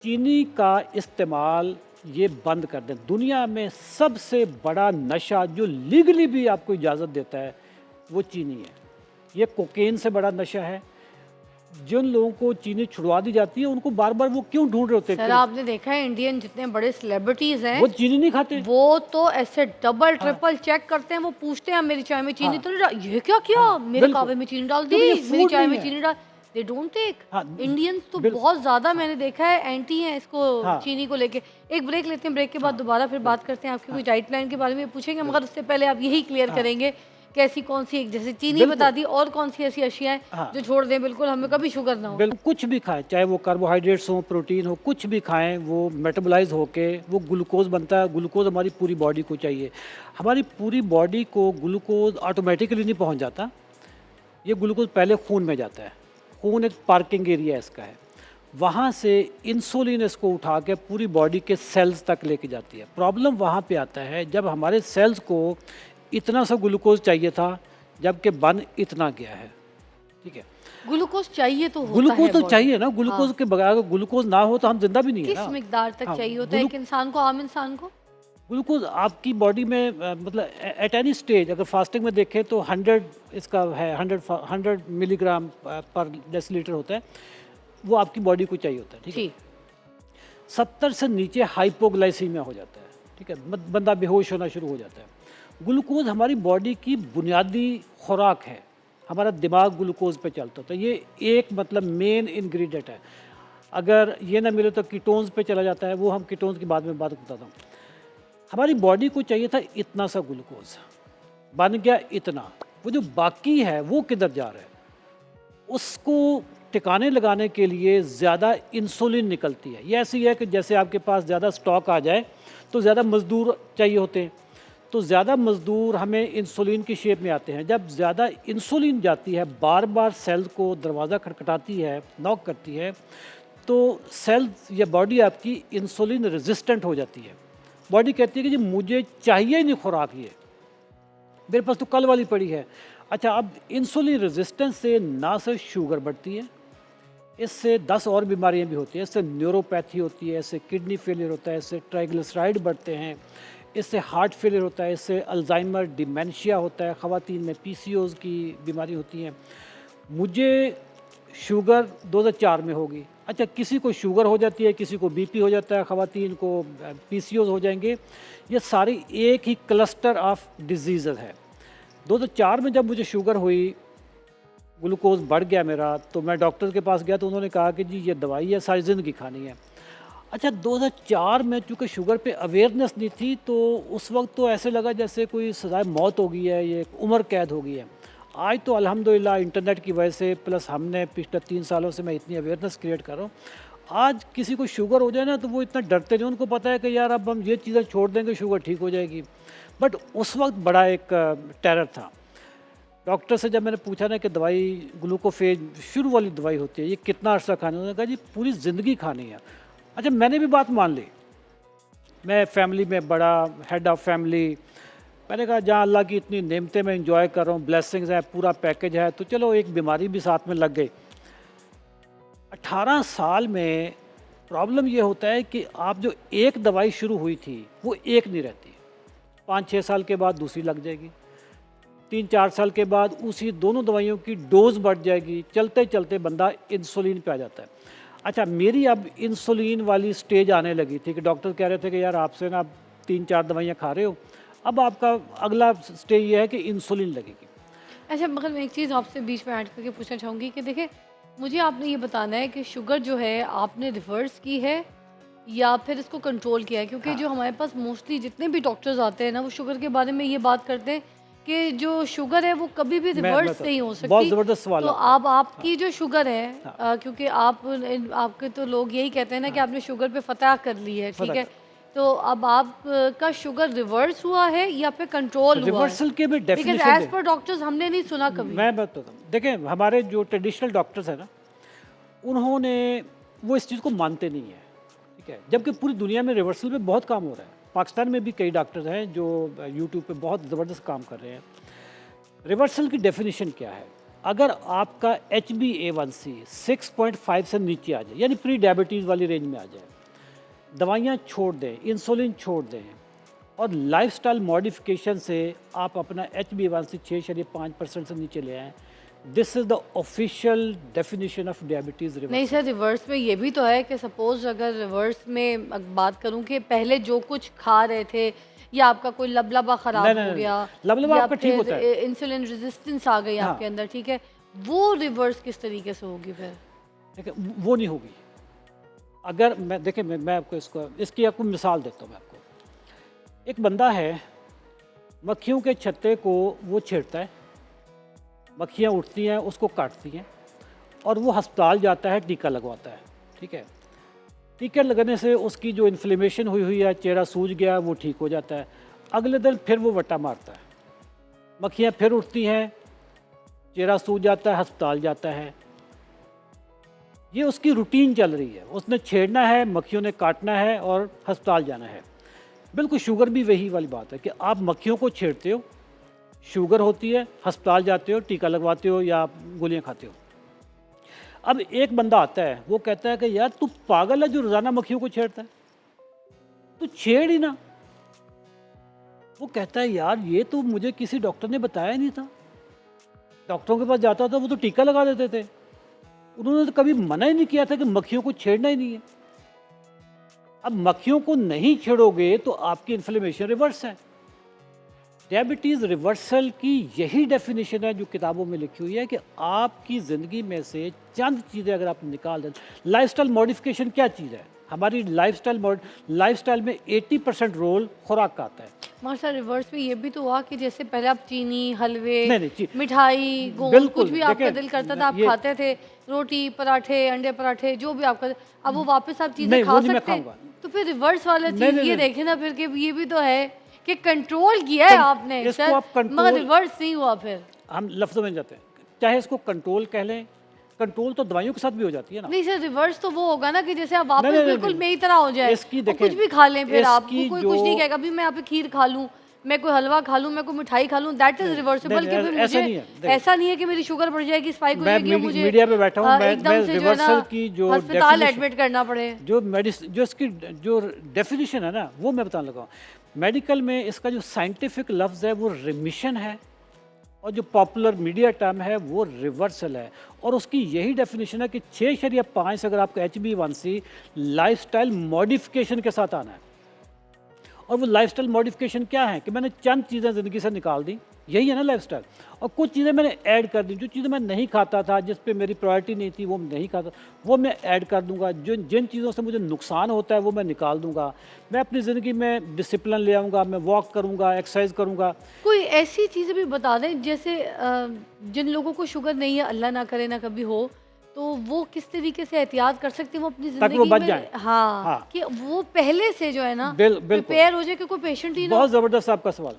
चीनी का इस्तेमाल ये बंद कर दें। दुनिया में सबसे बड़ा नशा जो लीगली भी आपको इजाज़त देता है वो चीनी है। ये कोकेन से बड़ा नशा है। जिन लोगों को चीनी छुड़वा दी जाती है उनको बार बार वो क्यों ढूंढ रहे होते सर हैं आपने देखा है इंडियन जितने बड़े सेलिब्रिटीज हैं वो चीनी नहीं खाते। वो तो ऐसे डबल हाँ ट्रिपल चेक करते हैं। वो पूछते हैं मेरी चाय में चीनी हाँ तो नहीं डाल, ये क्या किया, हाँ मेरे बिल्कुल, कावे में चीनी डाल दी, क्योंकि ये मेरी फूड चाय नहीं में है। चीनी डाल। They don't take. हाँ इंडियंस तो बिल बहुत ज्यादा मैंने देखा है एंटी हैं इसको, हाँ चीनी को लेके। एक ब्रेक लेते हैं, ब्रेक के बाद हाँ दोबारा फिर बात करते हैं। आपकी हाँ कोई डाइट प्लान के बारे में पूछेंगे, बिल- मगर उससे पहले आप यही क्लियर हाँ करेंगे कैसी कौन सी, जैसे चीनी बता बिल्कुल दी, और कौन सी ऐसी अशिया है हाँ जो छोड़ दें बिल्कुल, हमें कभी शुगर ना हो। बिल्कुल कुछ भी खाएं, चाहे वो कार्बोहाइड्रेट्स हो, प्रोटीन हो, कुछ भी खाएं, वो मेटाबोलाइज होके वो ग्लूकोज बनता है। ग्लूकोज हमारी पूरी बॉडी को चाहिए। हमारी पूरी बॉडी को ग्लूकोज ऑटोमेटिकली नहीं पहुंच जाता। ये ग्लूकोज पहले खून में जाता है। खून एक पार्किंग एरिया इसका है। वहाँ से इंसुलिन इसको उठा के पूरी बॉडी के सेल्स तक लेके जाती है। प्रॉब्लम वहाँ पे आता है जब हमारे सेल्स को इतना सा ग्लूकोज चाहिए था जबकि बन इतना गया है। ठीक है, ग्लूकोज चाहिए तो होता ग्लूकोज है तो बॉडी चाहिए ना। हाँ। ग्लूकोज के बगैर अगर ग्लूकोज ना हो तो हम जिंदा भी नहीं है किस ना। मिकदार तक हाँ चाहिए होता है एक इंसान को, आम इंसान को? ग्लूकोज आपकी बॉडी में मतलब एट एनी स्टेज अगर फास्टिंग में देखें तो 100 इसका है, 100 मिलीग्राम पर डेसीलीटर होता है। वो आपकी बॉडी को चाहिए होता है। ठीक है, जी 70 से नीचे हाइपोग्लाइसीमिया हो जाता है। ठीक है, बंदा बेहोश होना शुरू हो जाता है। ग्लूकोज हमारी बॉडी की बुनियादी खुराक है। हमारा दिमाग ग्लूकोज पे चलता होता है। ये एक मतलब मेन इंग्रेडिएंट है। अगर ये ना मिले तो कीटोन्स पे चला जाता है। वो हम कीटोन्स की बाद में बात बताता हूँ। हमारी बॉडी को चाहिए था इतना सा ग्लूकोज, बन गया इतना। वो जो बाकी है वो किधर जा रहा है? उसको टिकाने लगाने के लिए ज़्यादा इंसुलिन निकलती है। ये ऐसी है कि जैसे आपके पास ज़्यादा स्टॉक आ जाए तो ज़्यादा मज़दूर चाहिए होते हैं। तो ज़्यादा मज़दूर हमें इंसुलिन की शेप में आते हैं। जब ज़्यादा इंसुलिन जाती है, बार बार सेल को दरवाज़ा खटखटाती है, नॉक करती है, तो सेल या बॉडी आपकी इंसुलिन रेजिस्टेंट हो जाती है। बॉडी कहती है कि जी मुझे चाहिए ही नहीं खुराक, ये मेरे पास तो कल वाली पड़ी है। अच्छा, अब इंसुलिन रेजिस्टेंस से ना सिर्फ शुगर बढ़ती है, इससे 10 और बीमारियां भी होती हैं। इससे न्यूरोपैथी होती है, इससे किडनी फेलियर होता है, इससे ट्राइग्लिसराइड बढ़ते हैं, इससे हार्ट फेलियर होता है, इससे अल्जाइमर डिमेंशिया होता है। ख़वातीन में पीसीओज़ की बीमारी होती है। मुझे शुगर 2004 में होगी। अच्छा, किसी को शुगर हो जाती है, किसी को बीपी हो जाता है, ख़वातीन को पीसीओज़ हो जाएंगे। ये सारी एक ही क्लस्टर ऑफ डिजीज़ है। 2004 में जब मुझे शुगर हुई, ग्लूकोज बढ़ गया मेरा, तो मैं डॉक्टर के पास गया तो उन्होंने कहा कि जी ये दवाई है, सारी ज़िंदगी खानी है। अच्छा, 2004 में चूँकि शुगर पे अवेयरनेस नहीं थी तो उस वक्त तो ऐसे लगा जैसे कोई सज़ाए मौत हो गई है, ये उम्र कैद हो गई है। आज तो अल्हम्दुलिल्लाह इंटरनेट की वजह से प्लस हमने पिछले 3 सालों से मैं इतनी अवेयरनेस क्रिएट कर रहा हूँ। आज किसी को शुगर हो जाए ना तो वो इतना डरते नहीं। उनको पता है कि यार अब हम ये चीज़ें छोड़ देंगे शुगर ठीक हो जाएगी। बट उस वक्त बड़ा एक टेरर था। डॉक्टर से जब मैंने पूछा ना कि दवाई ग्लूकोफेज शुरू वाली दवाई होती है, ये कितना अर्सा खानी है, उन्होंने कहा जी पूरी ज़िंदगी खानी है। अच्छा, मैंने भी बात मान ली। मैं फैमिली में बड़ा हेड ऑफ फैमिली, मैंने कहा जहाँ अल्लाह की इतनी नेमतें मैं इंजॉय कर रहा हूँ, ब्लेसिंग्स हैं, पूरा पैकेज है, तो चलो एक बीमारी भी साथ में लग गई। 18 साल में प्रॉब्लम ये होता है कि आप जो एक दवाई शुरू हुई थी वो एक नहीं रहती। 5-6 साल के बाद दूसरी लग जाएगी, 3-4 साल के बाद उसी दोनों दवाइयों की डोज बढ़ जाएगी। चलते चलते बंदा इंसुलिन पे आ जाता है। अच्छा, मेरी अब इंसुलिन वाली स्टेज आने लगी थी कि डॉक्टर कह रहे थे कि यार आपसे ना आप 3-4 दवाइयाँ खा रहे हो, अब आपका अगला स्टेज ये है कि इंसुलिन लगेगी। अच्छा, मगर मैं एक चीज़ आपसे बीच में ऐड करके पूछना चाहूँगी कि देखिए, मुझे आपने ये बताना है कि शुगर जो है आपने रिवर्स की है या फिर इसको कंट्रोल किया है? क्योंकि हाँ जो हमारे पास मोस्टली जितने भी डॉक्टर्स आते हैं ना, वो शुगर के बारे में ये बात करते हैं कि जो शुगर है वो कभी भी मैं रिवर्स नहीं हो बहुत सकती। ज़बरदस्त सवाल तो आपका। आप आपकी जो शुगर है, हाँ क्योंकि आप आपके तो लोग यही कहते हैं ना कि हाँ आपने शुगर पे फतह कर ली है, ठीक पता है? कर, तो अब आप का शुगर रिवर्स हुआ है या फिर कंट्रोल हुआ है? रिवर्सल के भी because definition as per doctors हमने नहीं सुना कभी। मैं बताता हूँ। देखें, हमारे जो ट्रेडिशनल डॉक्टर्स हैं ना, उन्होंने वो इस चीज़ को मानते नहीं है। ठीक है, जबकि पूरी दुनिया में रिवर्सल पे बहुत काम हो रहा है। पाकिस्तान में भी कई डॉक्टर्स हैं जो यूट्यूब पे बहुत ज़बरदस्त काम कर रहे हैं। रिवर्सल की डेफिनेशन क्या है? अगर आपका HbA1c 6.5 से नीचे आ जाए, यानी प्री डायबिटीज़ वाली रेंज में आ जाए, दवाइयाँ छोड़ दें, इंसुलिन छोड़ दें और लाइफस्टाइल मॉडिफिकेशन से आप अपना HbA1c 6.5% से नीचे ले आएँ, this is the official definition of diabetes नहीं रिवर्स। सर, रिवर्स में ये भी तो है कि सपोज अगर रिवर्स में बात करूं कि पहले जो कुछ खा रहे थे या आपका कोई लबलबा खराब नहीं, नहीं, हो नहीं, गया लबलबा या आपका ठीक होता है। इंसुलिन रेजिस्टेंस आ गई हाँ। आपके अंदर, ठीक है, वो रिवर्स किस तरीके से होगी फिर? ठीक है, वो नहीं होगी। अगर मैं देखिए, मैं आपको इसकी आपको मिसाल देता हूँ मैं आपको। एक बंदा है, मक्खियों के छत्ते को वो छेड़ता है, मक्खियाँ उठती हैं, उसको काटती हैं और वो अस्पताल जाता है, टीका लगवाता है, ठीक है। टीका लगने से उसकी जो इन्फ्लेमेशन हुई हुई है, चेहरा सूज गया, वो ठीक हो जाता है। अगले दिन फिर वो वट्टा मारता है, मक्खियाँ फिर उठती हैं, चेहरा सूज जाता है, अस्पताल जाता है। ये उसकी रूटीन चल रही है, उसने छेड़ना है, मक्खियों ने काटना है और अस्पताल जाना है। बिल्कुल शुगर भी वही वाली बात है कि आप मक्खियों को छेड़ते हो, शुगर होती है, अस्पताल जाते हो, टीका लगवाते हो या गोलियां खाते हो। अब एक बंदा आता है, वो कहता है कि यार तू पागल है जो रोज़ाना मक्खियों को छेड़ता है, तू छेड़ ही ना। वो कहता है यार ये तो मुझे किसी डॉक्टर ने बताया नहीं था, डॉक्टरों के पास जाता था वो तो टीका लगा देते थे, उन्होंने तो कभी मना ही नहीं किया था कि मक्खियों को छेड़ना ही नहीं है। अब मक्खियों को नहीं छेड़ोगे तो आपकी इन्फ्लेमेशन रिवर्स है। डायबिटीज़ रिवर्सल की यही डेफिनेशन है जो किताबों में लिखी हुई है कि आपकी ज़िंदगी में से चंद चीज़ें अगर आप निकाल दें। लाइफस्टाइल मॉडिफिकेशन क्या चीज़ है? हमारी लाइफस्टाइल में 80% रोल खुराक का आता है। मगर सर रिवर्स में ये भी तो हुआ कि जैसे पहले आप चीनी, हलवे, नहीं, मिठाई, गोंद, बिल्कुल, कुछ भी आपका देखिए, दिल करता था आप ये- खाते थे, रोटी, पराठे, अंडे पराठे, जो भी आपका, अब वो वापस आप चीज़ें नहीं, खा वो नहीं मैं सकते हैं। खाऊंगा। तो फिर रिवर्स वाला नहीं, चीज़ नहीं, ये नहीं। देखे ना फिर कि ये भी तो है कि कंट्रोल किया है आपने इसको सर, आप मगर कंट्रोल- रिवर्स नहीं हुआ फिर। हम लफ्ज़ों में जाते हैं, चाहे इसको कंट्रोल कह लें, कंट्रोल तो दवाइयों के साथ भी हो जाती है ना। नहीं सर, रिवर्स तो वो होगा ना कि जैसे आप वापस नहीं, नहीं, बिल्कुल नहीं। मेरी तरह हो जाए इसकी और देखें, कुछ भी खा लें, फिर आपको इसकी कोई जो- कुछ नहीं कहेगा। अभी मैं यहाँ पे खीर खा लूँ, मैं कोई हलवा खा लूँ, मैं कोई मिठाई खा लूँ, दैट इज रिवर्सिबल। नहीं, कि फिर ऐसा मुझे नहीं है, देखिए। ऐसा नहीं है कि मेरी शुगर बढ़ जाएगी, स्पाइक हो मैं जाएगी, मुझे मीडिया पे बैठा हूँ, मैं एकदम से जो है ना रिवर्सल की जो अस्पताल definition- एडमिट करना पड़े। जो इसकी जो डेफिनेशन है ना, वो मैं बताने लगा हूँ। मेडिकल में इसका जो साइंटिफिक लफ्ज़ है वो रिमिशन है और जो पॉपुलर मीडिया टर्म है वो रिवर्सल है। और उसकी यही डेफिनेशन है कि 6.5 से अगर आपका HbA1c लाइफस्टाइल मॉडिफिकेशन के साथ आना है। और वो लाइफस्टाइल मॉडिफिकेशन क्या है कि मैंने चंद चीज़ें ज़िंदगी से निकाल दी, यही है ना लाइफस्टाइल। और कुछ चीज़ें मैंने ऐड कर दी, जो चीज़ें मैं नहीं खाता था, जिस पे मेरी प्रायोरिटी नहीं थी, वो नहीं खाता, वो मैं ऐड कर दूंगा। जिन चीज़ों से मुझे नुकसान होता है वो मैं निकाल दूंगा। मैं अपनी ज़िंदगी में डिसिप्लिन ले आऊँगा, मैं वॉक करूँगा, एक्सरसाइज करूँगा। कोई ऐसी चीज़ें भी बता दें जैसे जिन लोगों को शुगर नहीं है, अल्लाह ना करे ना कभी हो, तो वो किस तरीके से एहतियात कर सकते हैं वो अपनी ताकि वो ज़िंदगी बच में? जाएं। हाँ, हाँ। कि वो पहले से जो है ना बिल्कुल। प्रिपेयर हो जाए कि कोई पेशेंट ही ना बहुत ज़बरदस्त आपका सवाल।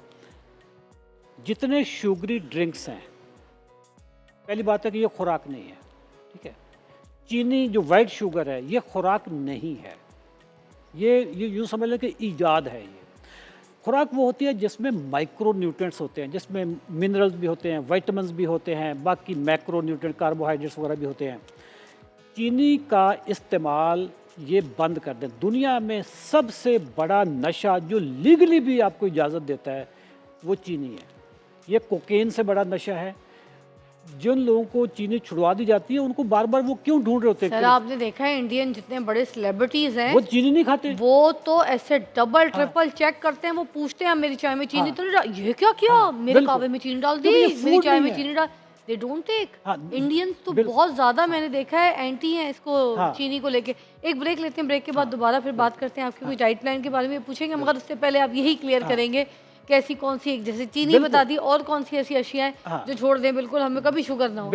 जितने शुगरी ड्रिंक्स हैं, पहली बात है कि ये खुराक नहीं है, ठीक है। चीनी जो वाइट शुगर है ये खुराक नहीं है, ये यूँ समझ लें कि ईजाद है। ये खुराक वो होती है जिसमें माइक्रो न्यूट्रिएंट्स होते हैं, जिसमें मिनरल्स भी होते हैं, विटामिन्स भी होते हैं, बाकी मैक्रो न्यूट्रिएंट कार्बोहाइड्रेट्स वगैरह भी होते हैं। चीनी का इस्तेमाल ये बंद कर दें। दुनिया में सबसे बड़ा नशा जो लीगली भी आपको इजाज़त देता है वो चीनी है। ये कोकेन से बड़ा नशा है। जिन लोगों को चीनी छुड़वा दी जाती है उनको बार बार वो क्यों ढूंढ रहे होते सर, हैं? आपने देखा है इंडियन जितने बड़े सेलिब्रिटीज हैं वो चीनी नहीं खाते। वो तो ऐसे डबल ट्रिपल चेक करते हैं, वो पूछते हैं मेरी चाय में चीनी हाँ। तो नहीं डाल, ये क्या किया, मेरे बिल्कुल। कावे में चीनी डाल दी, क्योंकि ये मेरी food चाय नहीं में है। चीनी डाल, दे डोंट टेक। हाँ, इंडियंस तो बिल्कुल। बहुत ज्यादा मैंने देखा है एंटी हैं इसको, हाँ। चीनी को लेके। एक ब्रेक लेते हैं, ब्रेक के बाद दोबारा फिर बात करते हैं, आपकी कोई डाइट प्लान के बारे में पूछेंगे, मगर उससे पहले आप यही क्लियर करेंगे कि ऐसी कौन सी, जैसे चीनी बिल्कुल। बता दी, और कौन सी ऐसी अशियाएं हाँ। जो छोड़ दें बिल्कुल, हमें कभी शुगर ना हो।